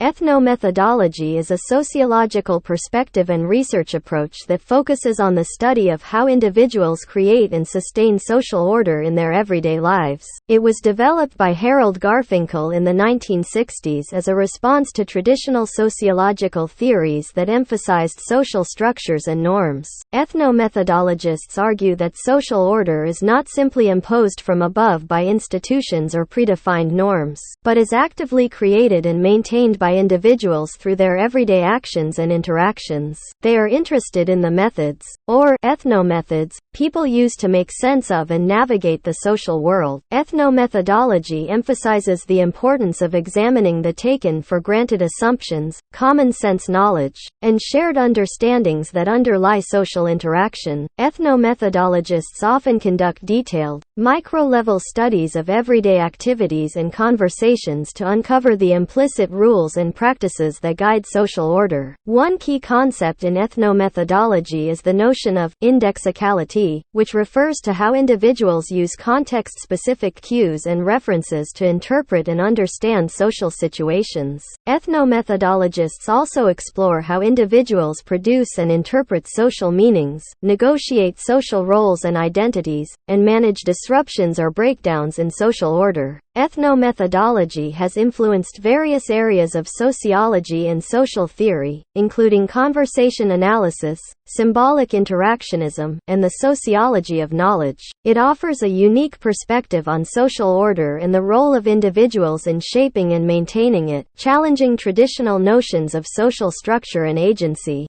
Ethnomethodology is a sociological perspective and research approach that focuses on the study of how individuals create and sustain social order in their everyday lives. It was developed by Harold Garfinkel in the 1960s as a response to traditional sociological theories that emphasized social structures and norms. Ethnomethodologists argue that social order is not simply imposed from above by institutions or predefined norms, but is actively created and maintained by individuals through their everyday actions and interactions. They are interested in the methods, or ethnomethods, people use to make sense of and navigate the social world. Ethnomethodology emphasizes the importance of examining the taken for granted assumptions, common sense knowledge, and shared understandings that underlie social interaction. Ethnomethodologists often conduct detailed, micro-level studies of everyday activities and conversations to uncover the implicit rules and practices that guide social order. One key concept in ethnomethodology is the notion of indexicality, which refers to how individuals use context-specific cues and references to interpret and understand social situations. Ethnomethodologists also explore how individuals produce and interpret social meanings, negotiate social roles and identities, and manage disruptions or breakdowns in social order. Ethnomethodology has influenced various areas of sociology and social theory, including conversation analysis, symbolic interactionism, and the sociology of knowledge. It offers a unique perspective on social order and the role of individuals in shaping and maintaining it, challenging traditional notions of social structure and agency.